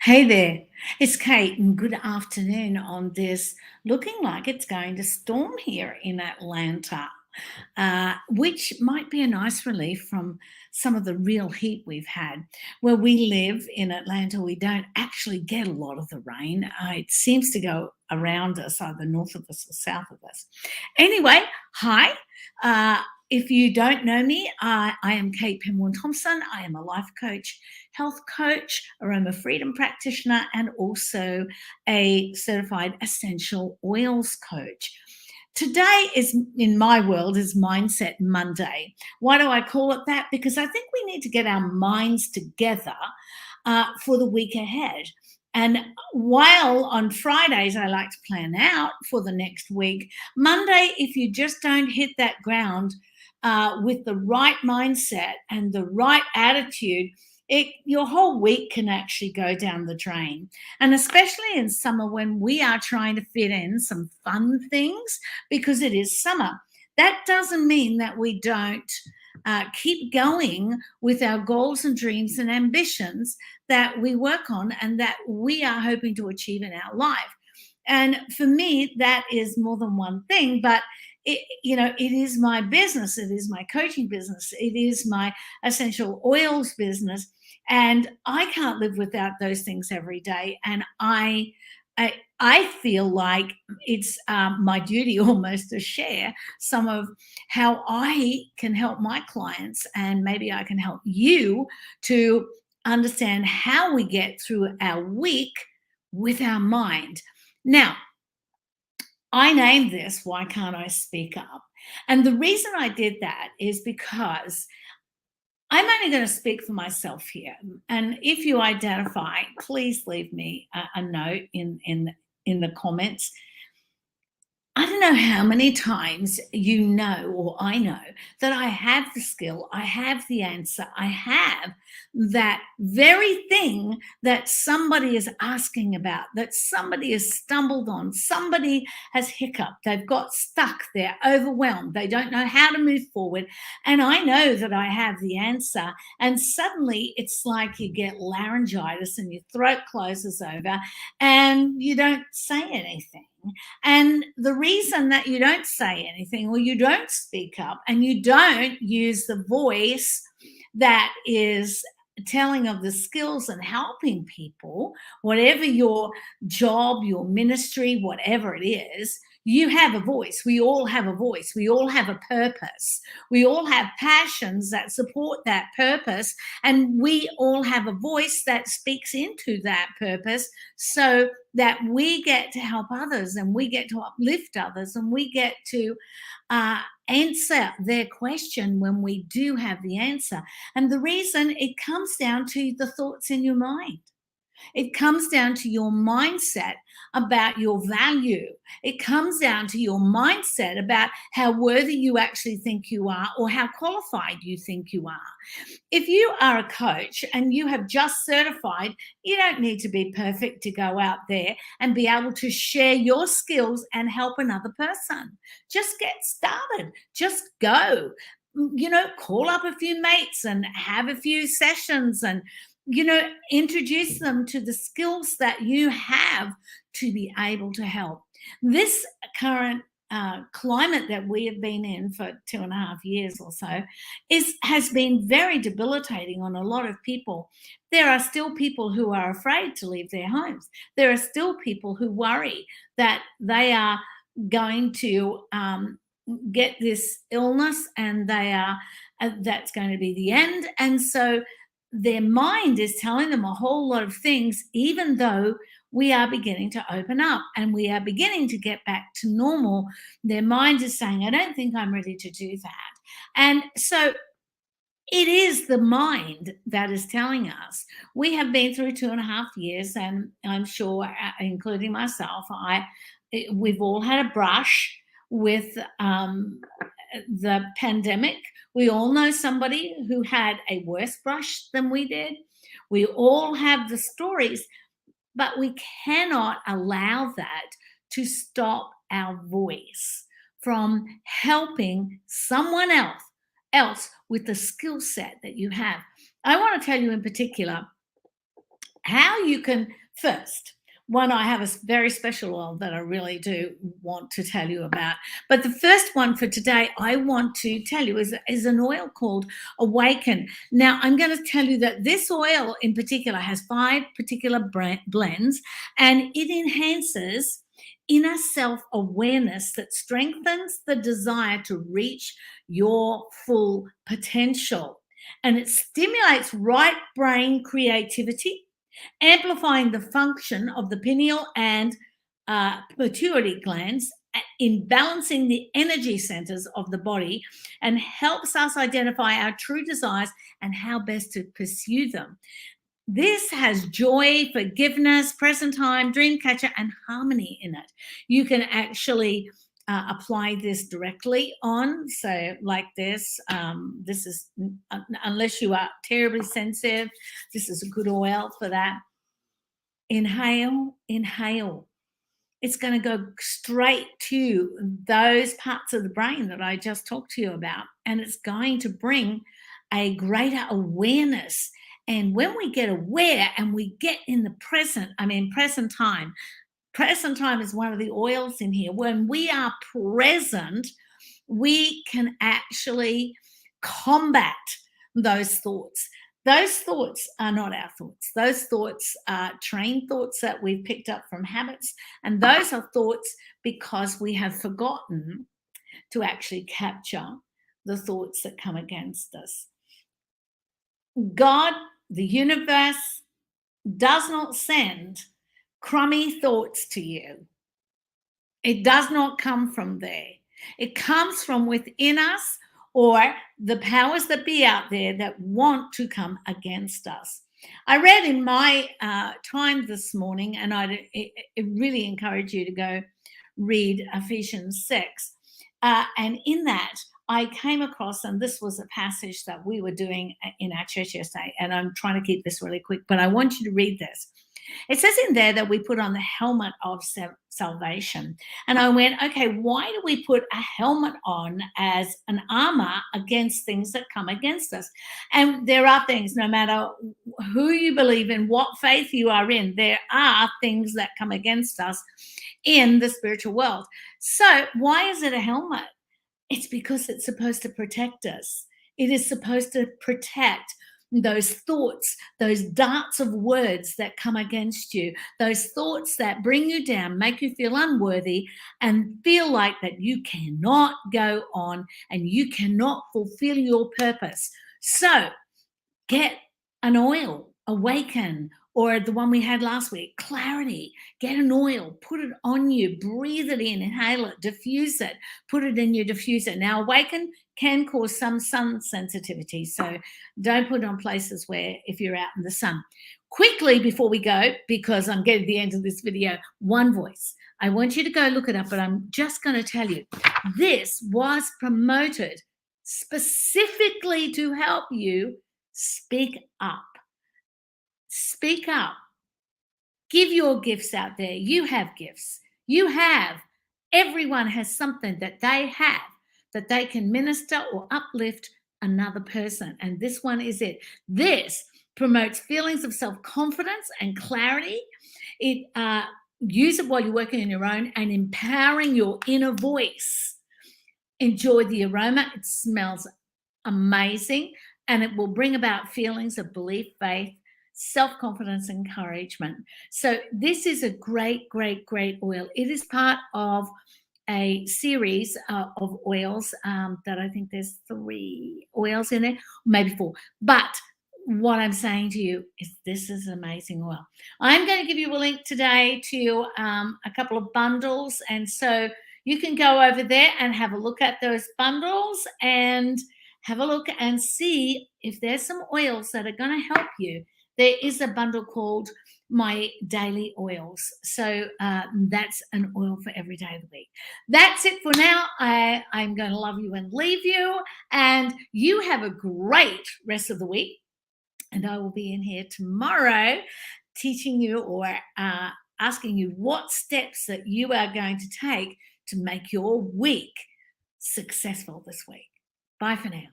Hey there, it's Kate, and good afternoon on this looking like it's going to storm here in Atlanta, which might be a nice relief from some of the real heat we've had. Where we live in Atlanta, we don't actually get a lot of the rain. It seems to go around us, either north of us or south of us. Anyway, hi. Uh, if you don't know me, I am Kate Pimborn Thompson. I am a life coach, health coach, aroma freedom practitioner, and also a certified essential oils coach. Today is, in my world, is Mindset Monday. Why do I call it that? Because I think we need to get our minds together for the week ahead. And while on Fridays I like to plan out for the next week, Monday, if you just don't hit that ground with the right mindset and the right attitude, your whole week can actually go down the drain. And especially in summer when we are trying to fit in some fun things because it is summer. That doesn't mean that we don't keep going with our goals and dreams and ambitions that we work on and that we are hoping to achieve in our life. And for me, that is more than one thing, but it is my business. It is my coaching business. It is my essential oils business. And I can't live without those things every day. And I feel like it's my duty almost to share some of how I can help my clients, and maybe I can help you to understand how we get through our week with our mind. Now, I named this Why Can't I Speak Up? And the reason I did that is because I'm only going to speak for myself here. And if you identify, please leave me a note in the comments. I don't know how many times you know, or I know, that I have the skill, I have the answer, I have that very thing that somebody is asking about, that somebody has stumbled on, somebody has hiccuped, they've got stuck, they're overwhelmed, they don't know how to move forward. And I know that I have the answer. And suddenly it's like you get laryngitis and your throat closes over and you don't say anything. And the reason that you don't say anything or you don't speak up and you don't use the voice that is telling of the skills and helping people, whatever your job, your ministry, whatever it is, you have a voice. We all have a voice. We all have a purpose. We all have passions that support that purpose. And we all have a voice that speaks into that purpose so that we get to help others and we get to uplift others and we get to answer their question when we do have the answer. And the reason, it comes down to the thoughts in your mind. It comes down to your mindset about your value. It comes down to your mindset about how worthy you actually think you are or how qualified you think you are. If you are a coach and you have just certified, you don't need to be perfect to go out there and be able to share your skills and help another person. Just get started. Just go. Call up a few mates and have a few sessions and introduce them to the skills that you have to be able to help. This current climate that we have been in for 2.5 years or so has been very debilitating on a lot of people. There are still people who are afraid to leave their homes. There are still people who worry that they are going to get this illness and that's going to be the end. And so their mind is telling them a whole lot of things, even though we are beginning to open up and we are beginning to get back to normal. Their mind is saying, I don't think I'm ready to do that. And so it is the mind that is telling us. We have been through 2.5 years, and I'm sure, including myself, we've all had a brush with the pandemic. We all know somebody who had a worse brush than we did. We all have the stories, but we cannot allow that to stop our voice from helping someone else with the skill set that you have. I want to tell you in particular, how you can first. One, I have a very special oil that I really do want to tell you about. But the first one for today, I want to tell you is an oil called Awaken. Now, I'm going to tell you that this oil in particular has 5 particular blends, and it enhances inner self awareness that strengthens the desire to reach your full potential. And it stimulates right brain creativity, amplifying the function of the pineal and pituitary glands in balancing the energy centers of the body, and helps us identify our true desires and how best to pursue them. This has joy, forgiveness, present time, dream catcher, and harmony in it. You can actually apply this directly on, so like this. This is, unless you are terribly sensitive, this is a good oil for that. Inhale, inhale. It's going to go straight to those parts of the brain that I just talked to you about, and it's going to bring a greater awareness. And when we get aware and we get in the present, present time is one of the oils in here. When we are present, we can actually combat those thoughts. Those thoughts are not our thoughts. Those thoughts are trained thoughts that we've picked up from habits. And those are thoughts because we have forgotten to actually capture the thoughts that come against us. God, the universe, does not send crummy thoughts to you. It does not come from there. It comes from within us, or the powers that be out there that want to come against us. I read in my time this morning, and I really encourage you to go read Ephesians 6. And in that, I came across, and this was a passage that we were doing in our church yesterday, and I'm trying to keep this really quick, but I want you to read this. It says in there that we put on the helmet of salvation. And I went, okay, why do we put a helmet on as an armor against things that come against us? And there are things, no matter who you believe in, what faith you are in, there are things that come against us in the spiritual world. So why is it a helmet? It's because it's supposed to protect us. It is supposed to protect those thoughts, those darts of words that come against you, those thoughts that bring you down, make you feel unworthy and feel like that you cannot go on and you cannot fulfill your purpose. So get an oil, Awaken, or the one we had last week, Clarity. Get an oil, put it on you, breathe it in, inhale it, diffuse it, put it in your diffuser. Now, Awaken can cause some sun sensitivity, so don't put it on places where, if you're out in the sun. Quickly before we go, because I'm getting to the end of this video, One Voice. I want you to go look it up, but I'm just going to tell you, this was promoted specifically to help you speak up. Speak up. Give your gifts out there. You have gifts. Everyone has something that they have that they can minister or uplift another person. And this one is it. This promotes feelings of self-confidence and clarity. It use it while you're working on your own and empowering your inner voice. Enjoy the aroma. It smells amazing, and it will bring about feelings of belief, faith, self-confidence, encouragement. So this is a great, great, great oil. It is part of a series of oils that I think there's 3 oils in it, maybe 4. But what I'm saying to you is this is an amazing oil. I'm going to give you a link today to a couple of bundles, and so you can go over there and have a look at those bundles and have a look and see if there's some oils that are going to help you. There is a bundle called My Daily Oils. So that's an oil for every day of the week. That's it for now. I'm going to love you and leave you. And you have a great rest of the week. And I will be in here tomorrow teaching you or asking you what steps that you are going to take to make your week successful this week. Bye for now.